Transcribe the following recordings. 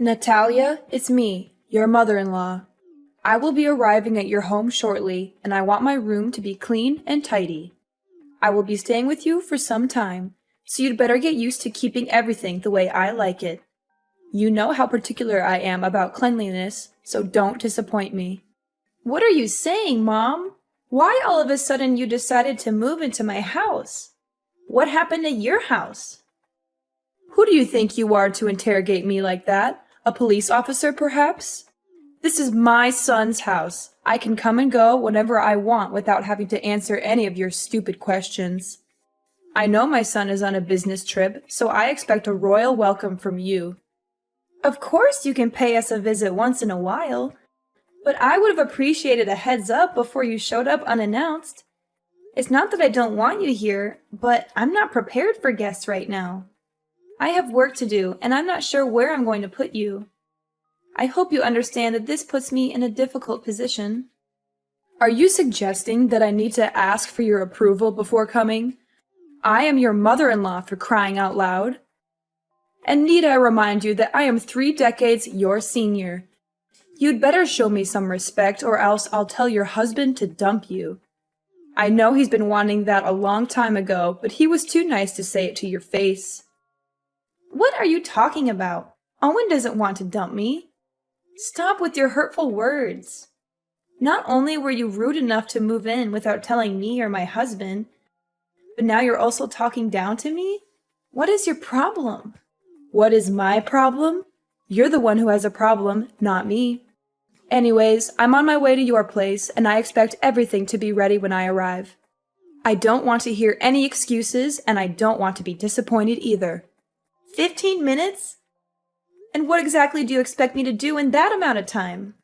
Natalia, it's me, your mother-in-law. I will be arriving at your home shortly, and I want my room to be clean and tidy. I will be staying with you for some time, so you'd better get used to keeping everything the way I like it. You know how particular I am about cleanliness, so don't disappoint me. What are you saying, Mom? Why all of a sudden you decided to move into my house? What happened at your house? Who do you think you are to interrogate me like that? A police officer, perhaps? This is my son's house. I can come and go whenever I want without having to answer any of your stupid questions. I know my son is on a business trip, so I expect a royal welcome from you. Of course you can pay us a visit once in a while, but I would have appreciated a heads up before you showed up unannounced. It's not that I don't want you here, but I'm not prepared for guests right now. I have work to do, and I'm not sure where I'm going to put you. I hope you understand that this puts me in a difficult position. Are you suggesting that I need to ask for your approval before coming? I am your mother-in-law, for crying out loud. And need I remind you that I am 3 decades your senior. You'd better show me some respect, or else I'll tell your husband to dump you. I know he's been wanting that a long time ago, but he was too nice to say it to your face. What are you talking about? Owen doesn't want to dump me. Stop with your hurtful words. Not only were you rude enough to move in without telling me or my husband, but now you're also talking down to me? What is your problem? What is my problem? You're the one who has a problem, not me. Anyways, I'm on my way to your place, and I expect everything to be ready when I arrive. I don't want to hear any excuses, and I don't want to be disappointed either. 15 minutes? And what exactly do you expect me to do in that amount of time?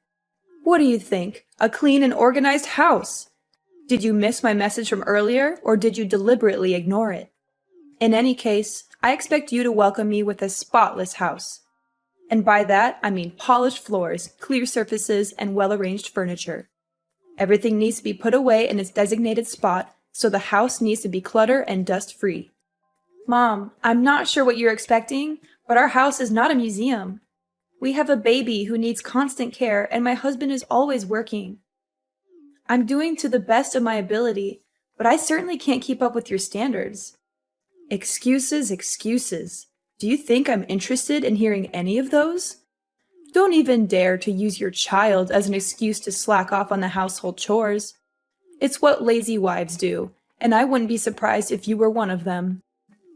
What do you think? A clean and organized house? Did you miss my message from earlier, or did you deliberately ignore it? In any case, I expect you to welcome me with a spotless house. And by that, I mean polished floors, clear surfaces, and well-arranged furniture. Everything needs to be put away in its designated spot, so the house needs to be clutter and dust-free. Mom, I'm not sure what you're expecting, but our house is not a museum. We have a baby who needs constant care, and my husband is always working. I'm doing to the best of my ability, but I certainly can't keep up with your standards. Excuses, excuses. Do you think I'm interested in hearing any of those? Don't even dare to use your child as an excuse to slack off on the household chores. It's what lazy wives do, and I wouldn't be surprised if you were one of them.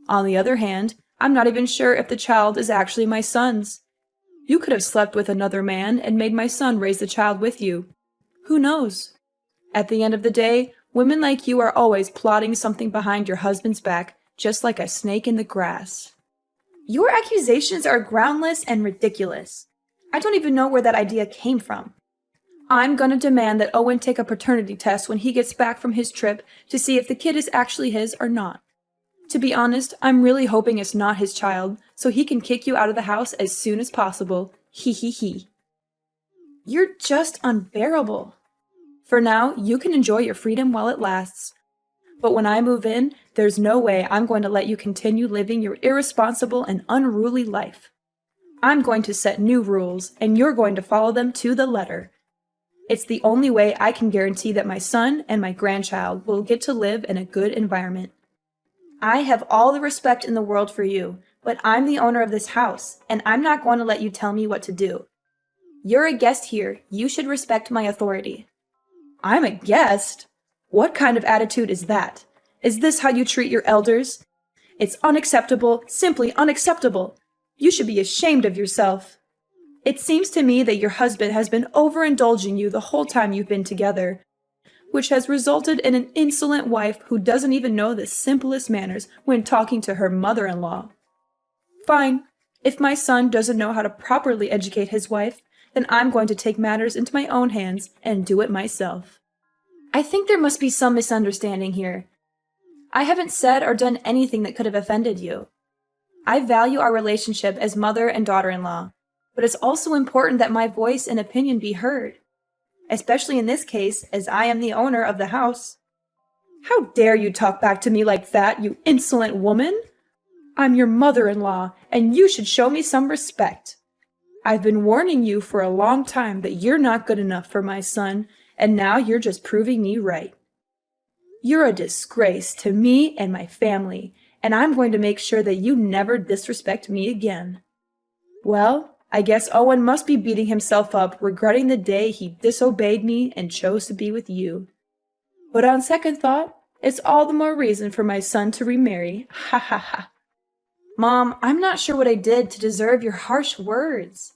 On the other hand, I'm not even sure if the child is actually my son's. You could have slept with another man and made my son raise the child with you. Who knows? At the end of the day, women like you are always plotting something behind your husband's back, just like a snake in the grass. Your accusations are groundless and ridiculous. I don't even know where that idea came from. I'm gonna demand that Owen take a paternity test when he gets back from his trip to see if the kid is actually his or not. To be honest, I'm really hoping it's not his child, so he can kick you out of the house as soon as possible. Hee hee hee. You're just unbearable. For now, you can enjoy your freedom while it lasts. But when I move in, there's no way I'm going to let you continue living your irresponsible and unruly life. I'm going to set new rules, and you're going to follow them to the letter. It's the only way I can guarantee that my son and my grandchild will get to live in a good environment. I have all the respect in the world for you, but I'm the owner of this house, and I'm not going to let you tell me what to do. You're a guest here. You should respect my authority. I'm a guest? What kind of attitude is that? Is this how you treat your elders? It's unacceptable, simply unacceptable. You should be ashamed of yourself. It seems to me that your husband has been overindulging you the whole time you've been together, which has resulted in an insolent wife who doesn't even know the simplest manners when talking to her mother-in-law. Fine. If my son doesn't know how to properly educate his wife, then I'm going to take matters into my own hands and do it myself. I think there must be some misunderstanding here. I haven't said or done anything that could have offended you. I value our relationship as mother and daughter-in-law, but it's also important that my voice and opinion be heard. Especially in this case, as I am the owner of the house. How dare you talk back to me like that, you insolent woman? I'm your mother-in-law, and you should show me some respect. I've been warning you for a long time that you're not good enough for my son, and now you're just proving me right. You're a disgrace to me and my family, and I'm going to make sure that you never disrespect me again. Well, I guess Owen must be beating himself up, regretting the day he disobeyed me and chose to be with you. But on second thought, it's all the more reason for my son to remarry. Ha ha ha. Mom, I'm not sure what I did to deserve your harsh words.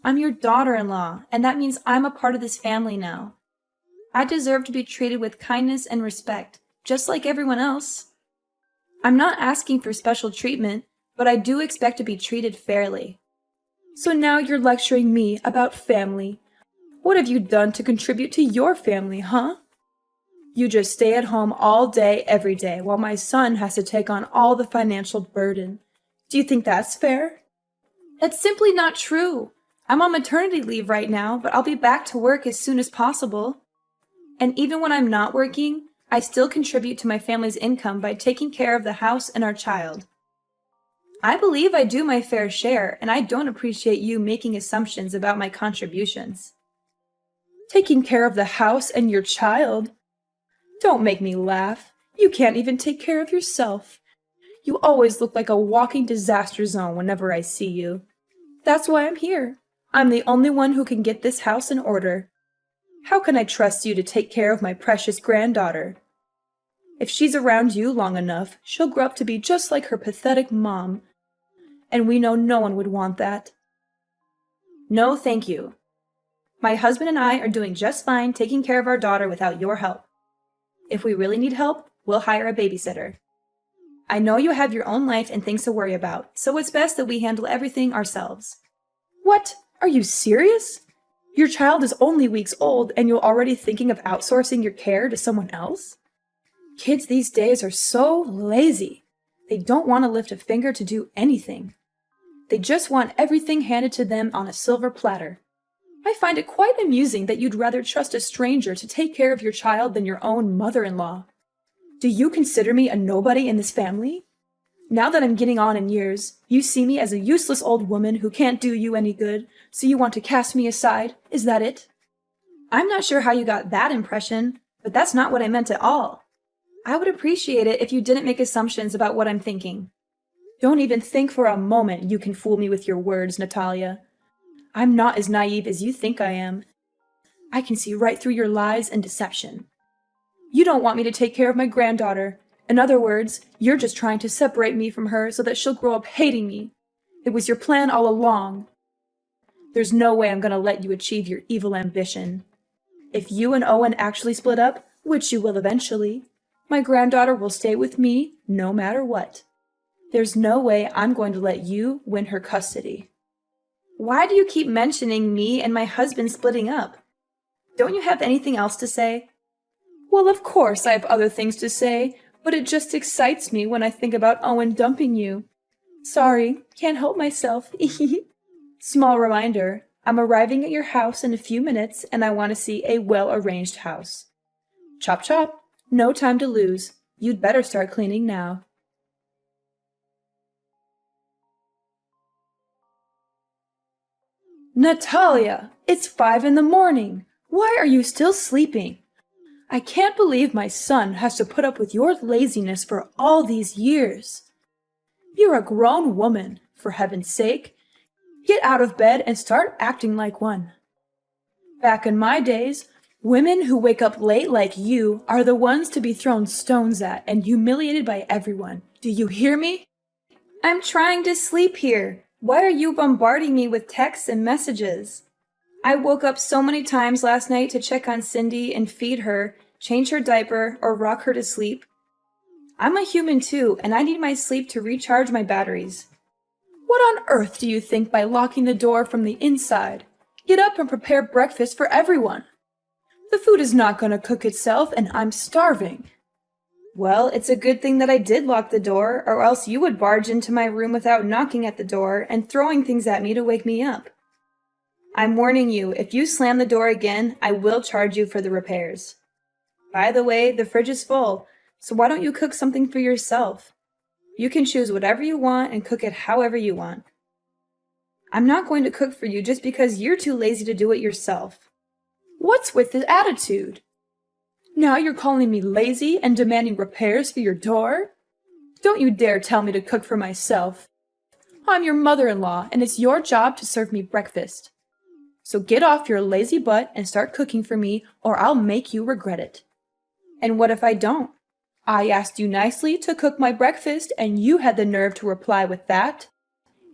I'm your daughter-in-law, and that means I'm a part of this family now. I deserve to be treated with kindness and respect, just like everyone else. I'm not asking for special treatment, but I do expect to be treated fairly. So now you're lecturing me about family. What have you done to contribute to your family, huh? You just stay at home all day, every day, while my son has to take on all the financial burden. Do you think that's fair? That's simply not true. I'm on maternity leave right now, but I'll be back to work as soon as possible. And even when I'm not working, I still contribute to my family's income by taking care of the house and our child. I believe I do my fair share, and I don't appreciate you making assumptions about my contributions. Taking care of the house and your child? Don't make me laugh. You can't even take care of yourself. You always look like a walking disaster zone whenever I see you. That's why I'm here. I'm the only one who can get this house in order. How can I trust you to take care of my precious granddaughter? If she's around you long enough, she'll grow up to be just like her pathetic mom. And we know no one would want that. No, thank you. My husband and I are doing just fine taking care of our daughter without your help. If we really need help, we'll hire a babysitter. I know you have your own life and things to worry about, so it's best that we handle everything ourselves. What? Are you serious? Your child is only weeks old and you're already thinking of outsourcing your care to someone else? Kids these days are so lazy. They don't want to lift a finger to do anything. They just want everything handed to them on a silver platter. I find it quite amusing that you'd rather trust a stranger to take care of your child than your own mother-in-law. Do you consider me a nobody in this family? Now that I'm getting on in years, you see me as a useless old woman who can't do you any good, so you want to cast me aside? Is that it? I'm not sure how you got that impression, but that's not what I meant at all. I would appreciate it if you didn't make assumptions about what I'm thinking. Don't even think for a moment you can fool me with your words, Natalia. I'm not as naive as you think I am. I can see right through your lies and deception. You don't want me to take care of my granddaughter. In other words, you're just trying to separate me from her so that she'll grow up hating me. It was your plan all along. There's no way I'm going to let you achieve your evil ambition. If you and Owen actually split up, which you will eventually, my granddaughter will stay with me no matter what. There's no way I'm going to let you win her custody. Why do you keep mentioning me and my husband splitting up? Don't you have anything else to say? Well, of course I have other things to say, but it just excites me when I think about Owen dumping you. Sorry, can't help myself. Small reminder, I'm arriving at your house in a few minutes and I want to see a well-arranged house. Chop chop, no time to lose. You'd better start cleaning now. Natalia, it's 5 a.m. Why are you still sleeping? I can't believe my son has to put up with your laziness for all these years. You're a grown woman, for heaven's sake. Get out of bed and start acting like one. Back in my days, women who wake up late like you are the ones to be thrown stones at and humiliated by everyone. Do you hear me? I'm trying to sleep here. Why are you bombarding me with texts and messages? I woke up so many times last night to check on Cindy and feed her, change her diaper, or rock her to sleep. I'm a human too, and I need my sleep to recharge my batteries. What on earth do you think by locking the door from the inside? Get up and prepare breakfast for everyone. The food is not going to cook itself, and I'm starving. Well, it's a good thing that I did lock the door, or else you would barge into my room without knocking at the door and throwing things at me to wake me up. I'm warning you, if you slam the door again, I will charge you for the repairs. By the way, the fridge is full, so why don't you cook something for yourself? You can choose whatever you want and cook it however you want. I'm not going to cook for you just because you're too lazy to do it yourself. What's with this attitude? Now you're calling me lazy and demanding repairs for your door? Don't you dare tell me to cook for myself. I'm your mother-in-law, and it's your job to serve me breakfast. So get off your lazy butt and start cooking for me, or I'll make you regret it. And what if I don't? I asked you nicely to cook my breakfast, and you had the nerve to reply with that?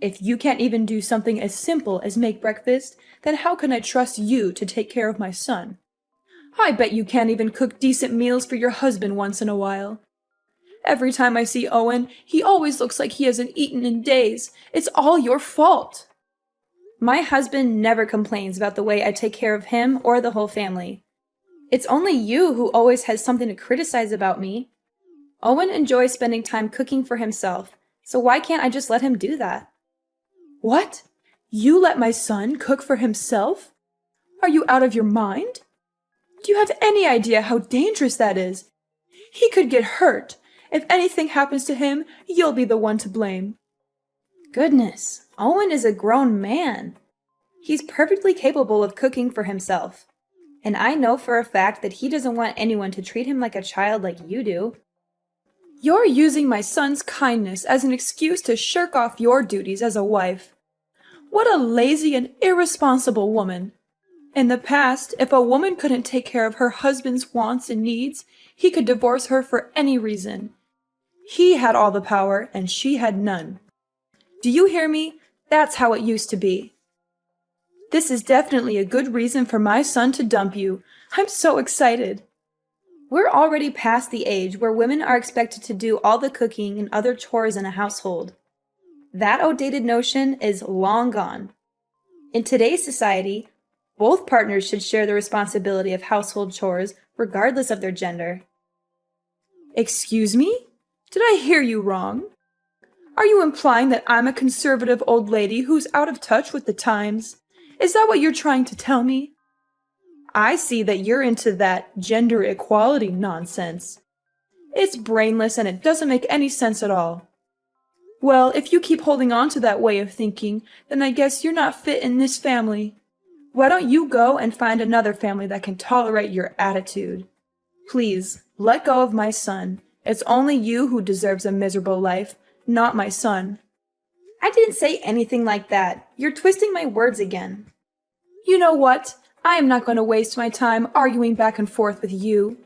If you can't even do something as simple as make breakfast, then how can I trust you to take care of my son? I bet you can't even cook decent meals for your husband once in a while. Every time I see Owen, he always looks like he hasn't eaten in days. It's all your fault. My husband never complains about the way I take care of him or the whole family. It's only you who always has something to criticize about me. Owen enjoys spending time cooking for himself, so why can't I just let him do that? What? You let my son cook for himself? Are you out of your mind? Do you have any idea how dangerous that is? He could get hurt. If anything happens to him, you'll be the one to blame. Goodness, Owen is a grown man. He's perfectly capable of cooking for himself. And I know for a fact that he doesn't want anyone to treat him like a child like you do. You're using my son's kindness as an excuse to shirk off your duties as a wife. What a lazy and irresponsible woman. In the past, if a woman couldn't take care of her husband's wants and needs, he could divorce her for any reason. He had all the power, and she had none. Do you hear me? That's how it used to be. This is definitely a good reason for my son to dump you. I'm so excited. We're already past the age where women are expected to do all the cooking and other chores in a household. That outdated notion is long gone. In today's society, both partners should share the responsibility of household chores regardless of their gender. Excuse me? Did I hear you wrong? Are you implying that I'm a conservative old lady who's out of touch with the times? Is that what you're trying to tell me? I see that you're into that gender equality nonsense. It's brainless and it doesn't make any sense at all. Well, if you keep holding on to that way of thinking, then I guess you're not fit in this family. Why don't you go and find another family that can tolerate your attitude? Please, let go of my son. It's only you who deserves a miserable life, not my son. I didn't say anything like that. You're twisting my words again. You know what? I am not going to waste my time arguing back and forth with you.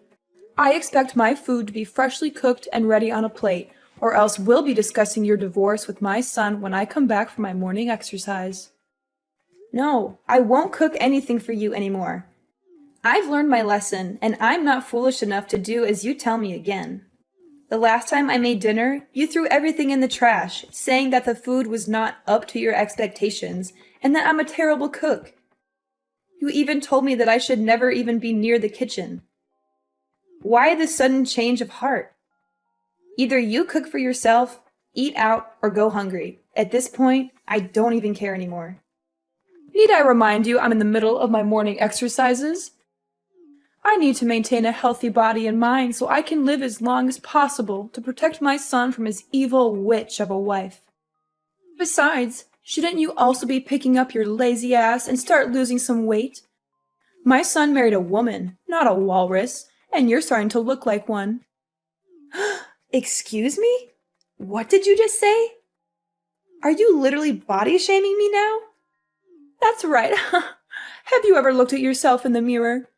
I expect my food to be freshly cooked and ready on a plate, or else we'll be discussing your divorce with my son when I come back from my morning exercise. No, I won't cook anything for you anymore. I've learned my lesson, and I'm not foolish enough to do as you tell me again. The last time I made dinner, you threw everything in the trash, saying that the food was not up to your expectations, and that I'm a terrible cook. You even told me that I should never even be near the kitchen. Why this sudden change of heart? Either you cook for yourself, eat out, or go hungry. At this point, I don't even care anymore. Need I remind you I'm in the middle of my morning exercises? I need to maintain a healthy body and mind so I can live as long as possible to protect my son from his evil witch of a wife. Besides, shouldn't you also be picking up your lazy ass and start losing some weight? My son married a woman, not a walrus, and you're starting to look like one. Excuse me? What did you just say? Are you literally body shaming me now? That's right. Have you ever looked at yourself in the mirror?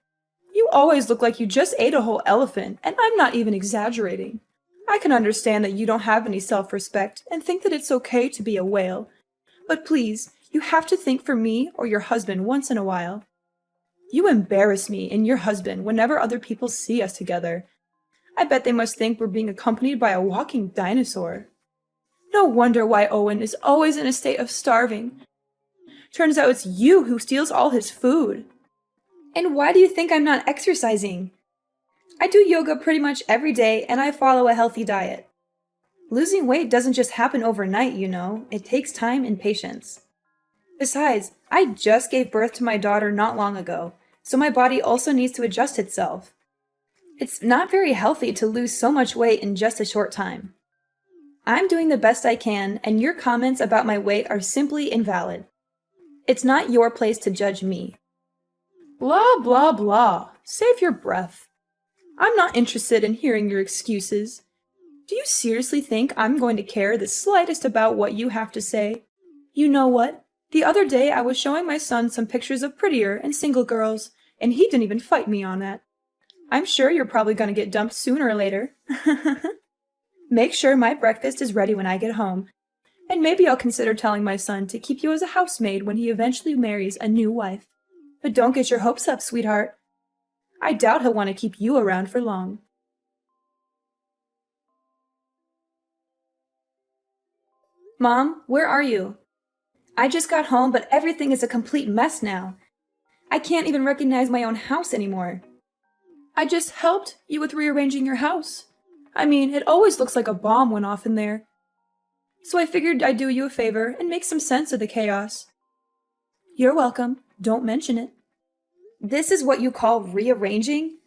You always look like you just ate a whole elephant, and I'm not even exaggerating. I can understand that you don't have any self-respect and think that it's okay to be a whale. But please, you have to think for me or your husband once in a while. You embarrass me and your husband whenever other people see us together. I bet they must think we're being accompanied by a walking dinosaur. No wonder why Owen is always in a state of starving. Turns out it's you who steals all his food. And why do you think I'm not exercising? I do yoga pretty much every day and I follow a healthy diet. Losing weight doesn't just happen overnight, you know. It takes time and patience. Besides, I just gave birth to my daughter not long ago, so my body also needs to adjust itself. It's not very healthy to lose so much weight in just a short time. I'm doing the best I can, and your comments about my weight are simply invalid. It's not your place to judge me. Blah, blah, blah. Save your breath. I'm not interested in hearing your excuses. Do you seriously think I'm going to care the slightest about what you have to say? You know what? The other day I was showing my son some pictures of prettier and single girls, and he didn't even fight me on that. I'm sure you're probably going to get dumped sooner or later. Make sure my breakfast is ready when I get home, and maybe I'll consider telling my son to keep you as a housemaid when he eventually marries a new wife. But don't get your hopes up, sweetheart. I doubt he'll want to keep you around for long. Mom, where are you? I just got home, but everything is a complete mess now. I can't even recognize my own house anymore. I just helped you with rearranging your house. I mean, it always looks like a bomb went off in there. So I figured I'd do you a favor and make some sense of the chaos. You're welcome. Don't mention it. This is what you call rearranging?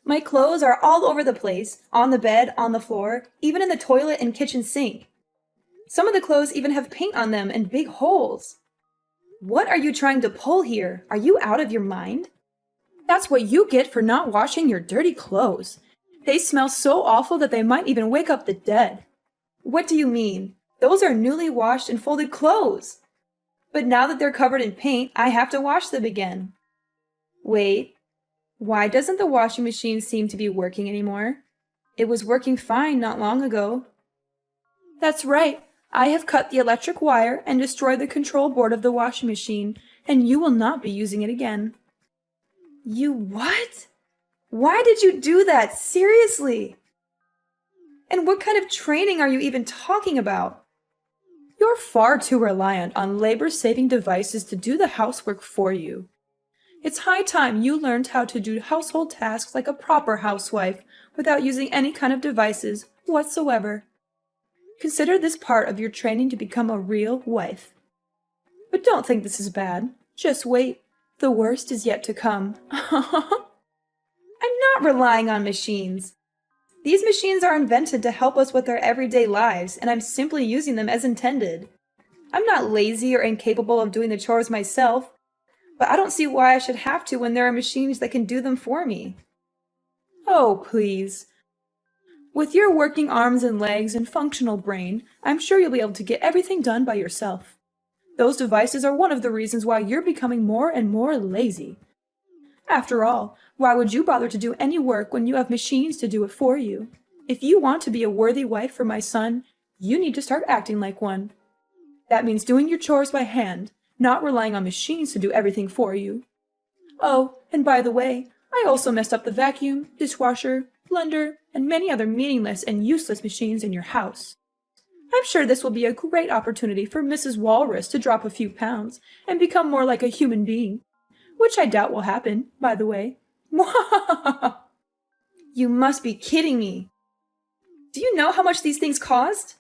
My clothes are all over the place, on the bed, on the floor, even in the toilet and kitchen sink. Some of the clothes even have paint on them and big holes. What are you trying to pull here? Are you out of your mind? That's what you get for not washing your dirty clothes. They smell so awful that they might even wake up the dead. What do you mean? Those are newly washed and folded clothes. But now that they're covered in paint, I have to wash them again. Wait, why doesn't the washing machine seem to be working anymore? It was working fine not long ago. That's right. I have cut the electric wire and destroyed the control board of the washing machine, and you will not be using it again. You what? Why did you do that? Seriously? And what kind of training are you even talking about? You're far too reliant on labor-saving devices to do the housework for you. It's high time you learned how to do household tasks like a proper housewife without using any kind of devices whatsoever. Consider this part of your training to become a real wife. But don't think this is bad. Just wait. The worst is yet to come. I'm not relying on machines. These machines are invented to help us with our everyday lives, and I'm simply using them as intended. I'm not lazy or incapable of doing the chores myself, but I don't see why I should have to when there are machines that can do them for me. Oh, please. With your working arms and legs and functional brain, I'm sure you'll be able to get everything done by yourself. Those devices are one of the reasons why you're becoming more and more lazy. After all, why would you bother to do any work when you have machines to do it for you? If you want to be a worthy wife for my son, you need to start acting like one. That means doing your chores by hand, not relying on machines to do everything for you. Oh, and by the way, I also messed up the vacuum, dishwasher, blender, and many other meaningless and useless machines in your house. I'm sure this will be a great opportunity for Mrs. Walrus to drop a few pounds and become more like a human being, which I doubt will happen, by the way. You must be kidding me. Do you know how much these things cost?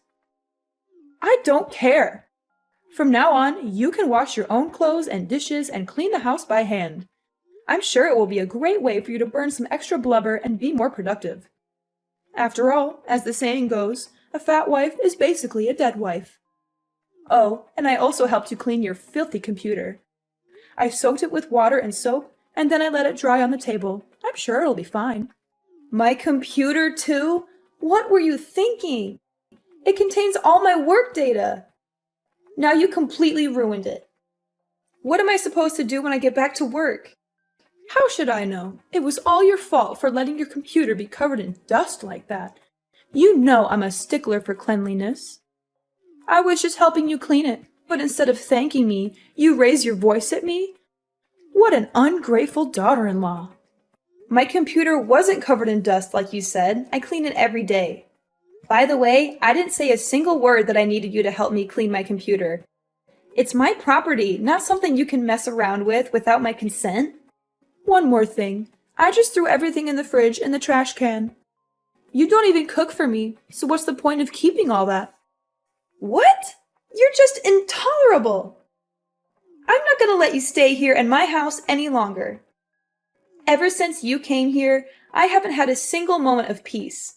I don't care. From now on, you can wash your own clothes and dishes and clean the house by hand. I'm sure it will be a great way for you to burn some extra blubber and be more productive. After all, as the saying goes, a fat wife is basically a dead wife. Oh, and I also helped you clean your filthy computer. I soaked it with water and soap, and then I let it dry on the table. I'm sure it'll be fine. My computer, too? What were you thinking? It contains all my work data. Now you completely ruined it. What am I supposed to do when I get back to work? How should I know? It was all your fault for letting your computer be covered in dust like that. You know I'm a stickler for cleanliness. I was just helping you clean it, but instead of thanking me, you raise your voice at me? What an ungrateful daughter-in-law. My computer wasn't covered in dust like you said. I clean it every day. By the way, I didn't say a single word that I needed you to help me clean my computer. It's my property, not something you can mess around with without my consent. One more thing. I just threw everything in the fridge and the trash can. You don't even cook for me, so what's the point of keeping all that? What? You're just intolerable. I'm not going to let you stay here in my house any longer. Ever since you came here, I haven't had a single moment of peace.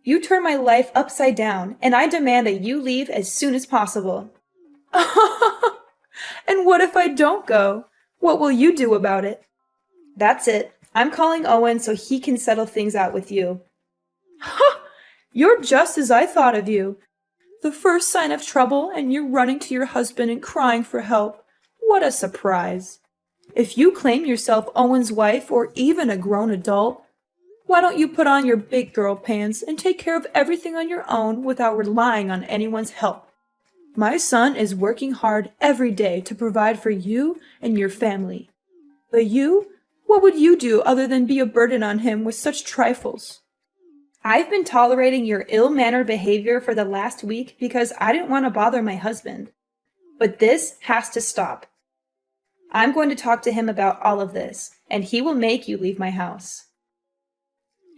You turned my life upside down, and I demand that you leave as soon as possible. And what if I don't go? What will you do about it? That's it. I'm calling Owen so he can settle things out with you. Ha! You're just as I thought of you. The first sign of trouble and you're running to your husband and crying for help. What a surprise. If you claim yourself Owen's wife or even a grown adult, why don't you put on your big girl pants and take care of everything on your own without relying on anyone's help? My son is working hard every day to provide for you and your family. But you, what would you do other than be a burden on him with such trifles? I've been tolerating your ill-mannered behavior for the last week because I didn't want to bother my husband. But this has to stop. I'm going to talk to him about all of this, and he will make you leave my house.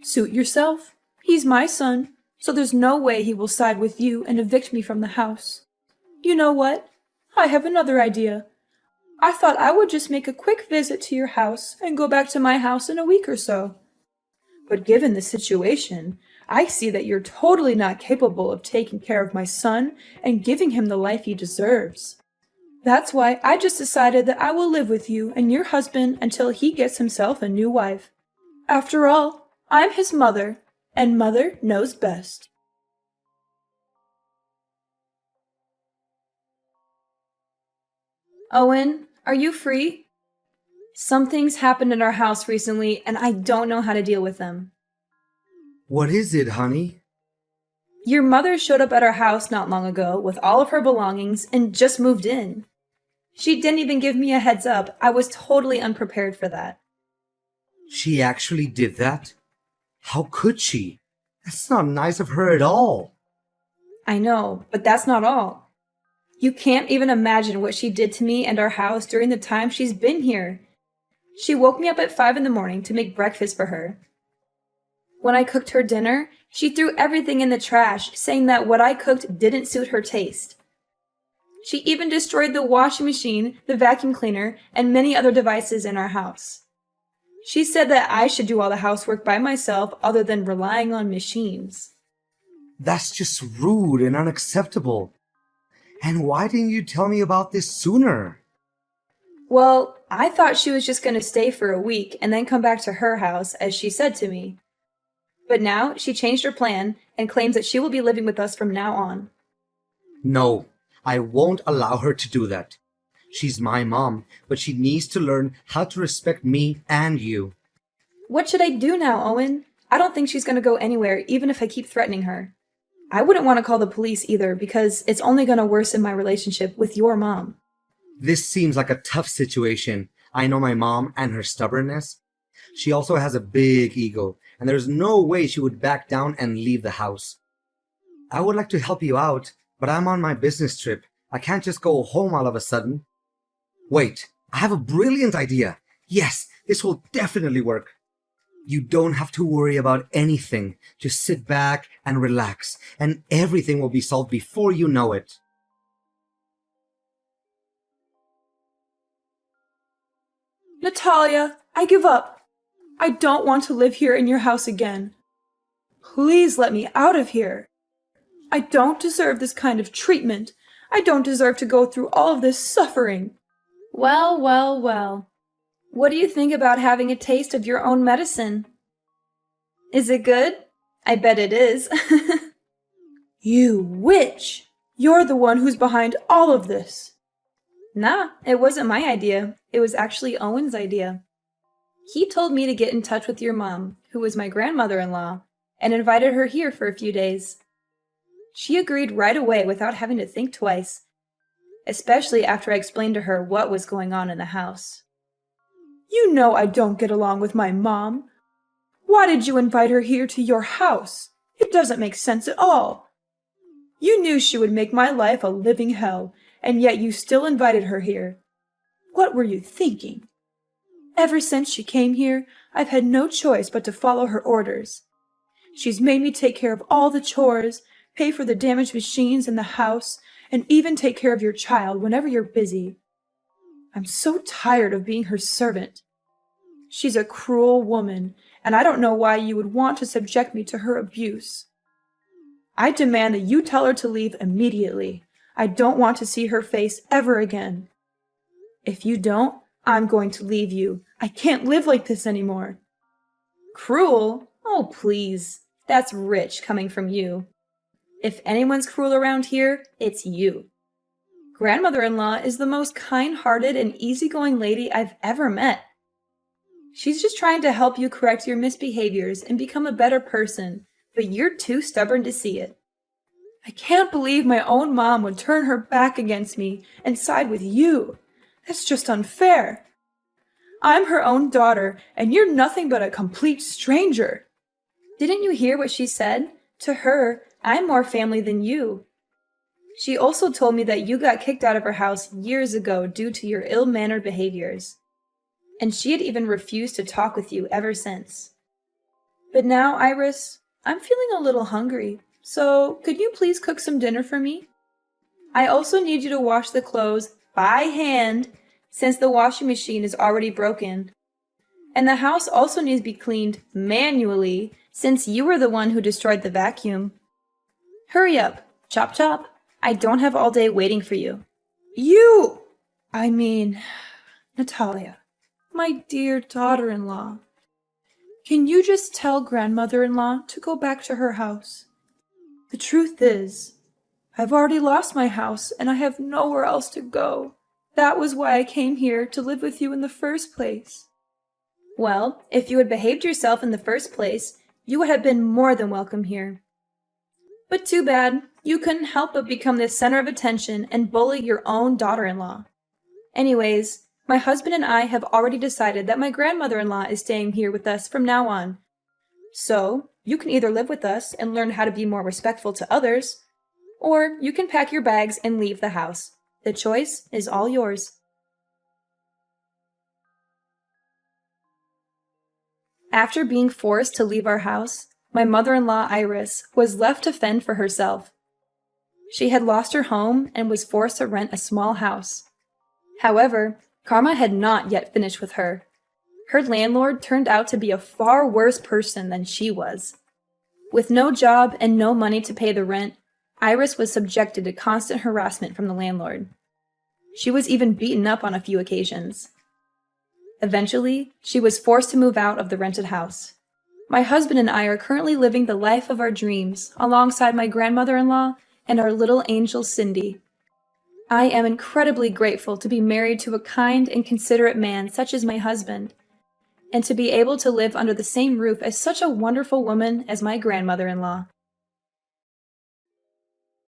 Suit yourself. He's my son, so there's no way he will side with you and evict me from the house. You know what? I have another idea. I thought I would just make a quick visit to your house and go back to my house in a week or so. But given the situation, I see that you're totally not capable of taking care of my son and giving him the life he deserves. That's why I just decided that I will live with you and your husband until he gets himself a new wife. After all, I'm his mother, and mother knows best. Owen, are you free? Something's happened in our house recently, and I don't know how to deal with them. What is it, honey? Your mother showed up at our house not long ago with all of her belongings and just moved in. She didn't even give me a heads up. I was totally unprepared for that. She actually did that? How could she? That's not nice of her at all. I know, but that's not all. You can't even imagine what she did to me and our house during the time she's been here. She woke me up at 5 in the morning to make breakfast for her. When I cooked her dinner, she threw everything in the trash, saying that what I cooked didn't suit her taste. She even destroyed the washing machine, the vacuum cleaner, and many other devices in our house. She said that I should do all the housework by myself other than relying on machines. That's just rude and unacceptable. And why didn't you tell me about this sooner? Well, I thought she was just going to stay for a week and then come back to her house, as she said to me. But now she changed her plan and claims that she will be living with us from now on. No, I won't allow her to do that. She's my mom, but she needs to learn how to respect me and you. What should I do now, Owen? I don't think she's going to go anywhere, even if I keep threatening her. I wouldn't want to call the police either, because it's only going to worsen my relationship with your mom. This seems like a tough situation. I know my mom and her stubbornness. She also has a big ego, and there's no way she would back down and leave the house. I would like to help you out, but I'm on my business trip. I can't just go home all of a sudden. Wait, I have a brilliant idea. Yes, this will definitely work. You don't have to worry about anything. Just sit back and relax, and everything will be solved before you know it. Natalia, I give up. I don't want to live here in your house again. Please let me out of here. I don't deserve this kind of treatment. I don't deserve to go through all of this suffering. Well, well, well. What do you think about having a taste of your own medicine? Is it good? I bet it is. You witch! You're the one who's behind all of this. Nah, it wasn't my idea. It was actually Owen's idea. He told me to get in touch with your mom, who was my grandmother-in-law, and invited her here for a few days. She agreed right away without having to think twice, especially after I explained to her what was going on in the house. You know I don't get along with my mom. Why did you invite her here to your house? It doesn't make sense at all. You knew she would make my life a living hell, and yet you still invited her here. What were you thinking? Ever since she came here, I've had no choice but to follow her orders. She's made me take care of all the chores, pay for the damaged machines in the house, and even take care of your child whenever you're busy. I'm so tired of being her servant. She's a cruel woman, and I don't know why you would want to subject me to her abuse. I demand that you tell her to leave immediately. I don't want to see her face ever again. If you don't, I'm going to leave you. I can't live like this anymore. Cruel? Oh, please. That's rich coming from you. If anyone's cruel around here, it's you. Grandmother-in-law is the most kind-hearted and easygoing lady I've ever met. She's just trying to help you correct your misbehaviors and become a better person, but you're too stubborn to see it. I can't believe my own mom would turn her back against me and side with you. That's just unfair. I'm her own daughter, and you're nothing but a complete stranger. Didn't you hear what she said? To her, I'm more family than you. She also told me that you got kicked out of her house years ago due to your ill-mannered behaviors. And she had even refused to talk with you ever since. But now, Iris, I'm feeling a little hungry, so could you please cook some dinner for me? I also need you to wash the clothes by hand, since the washing machine is already broken. And the house also needs to be cleaned manually, since you were the one who destroyed the vacuum. Hurry up, chop chop. I don't have all day waiting for you. Natalia, my dear daughter-in-law. Can you just tell grandmother-in-law to go back to her house? The truth is, I've already lost my house and I have nowhere else to go. That was why I came here to live with you in the first place. Well, if you had behaved yourself in the first place, you would have been more than welcome here. But too bad, you couldn't help but become the center of attention and bully your own daughter-in-law. Anyways, my husband and I have already decided that my grandmother-in-law is staying here with us from now on. So, you can either live with us and learn how to be more respectful to others, or you can pack your bags and leave the house. The choice is all yours. After being forced to leave our house, my mother-in-law Iris was left to fend for herself. She had lost her home and was forced to rent a small house. However, karma had not yet finished with her. Her landlord turned out to be a far worse person than she was. With no job and no money to pay the rent, Iris was subjected to constant harassment from the landlord. She was even beaten up on a few occasions. Eventually, she was forced to move out of the rented house. My husband and I are currently living the life of our dreams alongside my grandmother-in-law and our little angel Cindy. I am incredibly grateful to be married to a kind and considerate man such as my husband, and to be able to live under the same roof as such a wonderful woman as my grandmother-in-law.